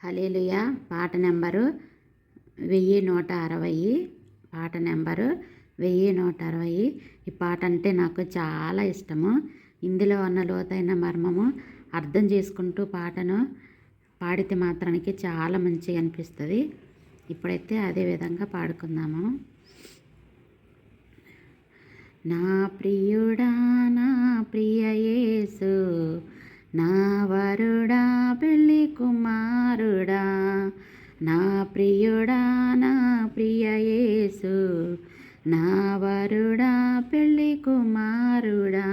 హల్లెలూయా పాట నెంబరు 1160. పాట నెంబరు 1160. ఈ పాట అంటే నాకు చాలా ఇష్టము. ఇందులో ఉన్న లోతైన మర్మము అర్థం చేసుకుంటూ పాటను పాడితే మాత్రానికి చాలా మంచిగా అనిపిస్తుంది. ఇప్పుడైతే అదే విధంగా పాడుకుందాము. నా ప్రియుడా నా ప్రియ యేసు, నా వరుడా పెళ్ళి కుమారుడా, నా ప్రియుడా నా ప్రియ యేసు, నా వరుడా పెళ్ళి కుమారుడా.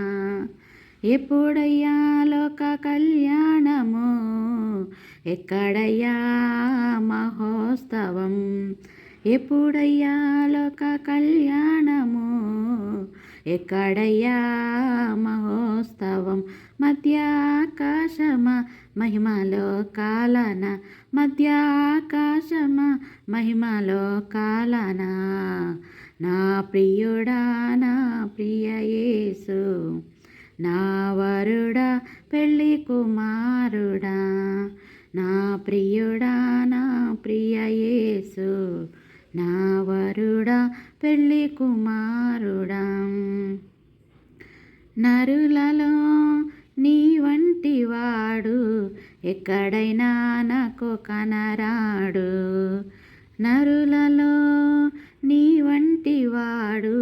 ఎప్పుడయ్యా లోక కళ్యాణము, ఎక్కడయ్యా మహోత్సవం, ఎప్పుడయ్యా లోక కళ్యాణము, ఎక్కడయ్యా మహోత్సవం. మధ్యాకాశమ మహిమలో కాలన, మధ్యాకాశమ మహిమలో కాలన, నా ప్రియుడా నా ప్రియ యేసు, నా వరుడా పెళ్ళి కుమారుడా, నా ప్రియుడా నా ప్రియ యేసు, నా వరుడా పెళ్ళి కుమారుడా. నరులలో నీ వంటి వాడు ఎక్కడైనా నాకు కనరాడు, నరులలో నీ వంటి వాడు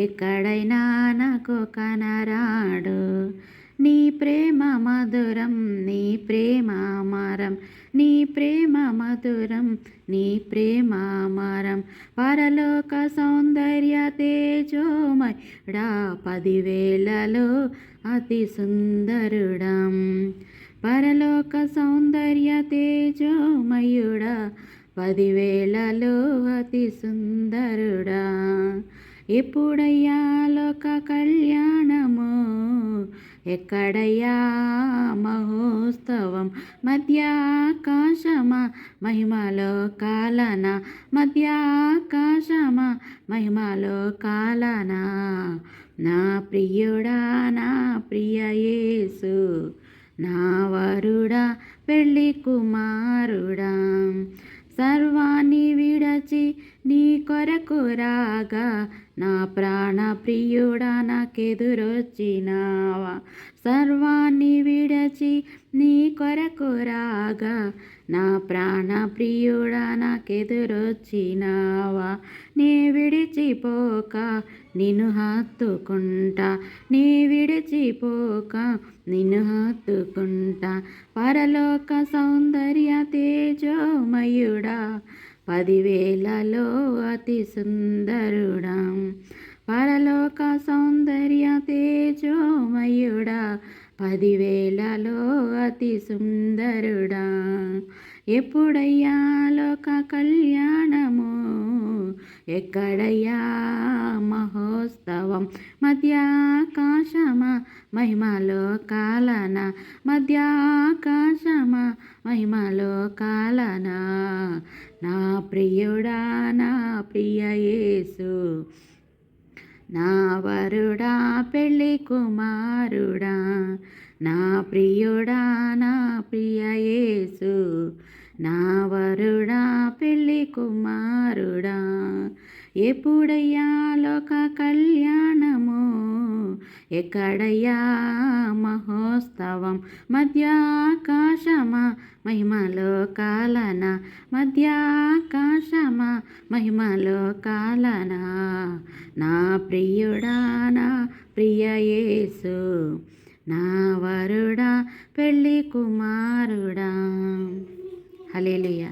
ఎక్కడైనా నాకు కనరాడు. నీ ప్రేమ మధురం నీ ప్రేమ అమరం, నీ ప్రేమ మధురం నీ ప్రేమ అమరం. పరలోక సౌందర్య తేజోమయుడా, 10,000లో అతి సుందరుడా. పరలోక సౌందర్య తేజోమయుడా, 10,000లో అతి సుందరుడా. ఎప్పుడయ్యా లోక కళ్యాణము, ఎక్కడయ్యా మహోత్సవం, మధ్యాకాశమ మహిమలో కాలన, మధ్యాకాశమ మహిమలో కాలన, నా ప్రియుడా నా ప్రియ యేసు, నా వరుడా పెళ్ళి కుమారుడా. సర్వాన్ని విడచి నీ కొరకు రాగా, నా ప్రాణ ప్రియుడా నాకెదురొచ్చినావా. సర్వాన్ని విడచి నీ కొరకు రాగా, నా ప్రాణ ప్రియుడా నాకెదురొచ్చినావా. నే విడిచిపోక నిన్ను హత్తుకుంటా, నే విడిచిపోక నిన్ను హత్తుకుంటా. పరలోక సౌందర్య తేజోమయుడా, 10,000లో అతి సుందరుడా. పరలోక సౌందర్య తేజోమయుడా, 10,000లో అతి సుందరుడా. ఎప్పుడయ్యా లోక కళ్యాణము, ఎక్కడయ్యా మహోత్సవం, మధ్యాకాశమ మహిమలో కాలన, మధ్యాకాశమ మహిమలో కాలన, నా ప్రియుడా నా ప్రియ యేసు, నా వరుడా పెళ్ళి కుమారుడా, నా ప్రియుడా నా ప్రియ యేసు, నా వరుడా పెళ్ళి కుమారుడా. ఎప్పుడయ్యా లోక కళ్యాణము, ఎక్కడయ్యా మహోత్సవం, మధ్యాకాశమ మహిమలో కాలన, మధ్యాకాశమ మహిమలో కాలన, నా ప్రియుడా నా ప్రియ యేసు, నా వరుడా పెళ్ళి కుమారుడా. హల్లెలూయా.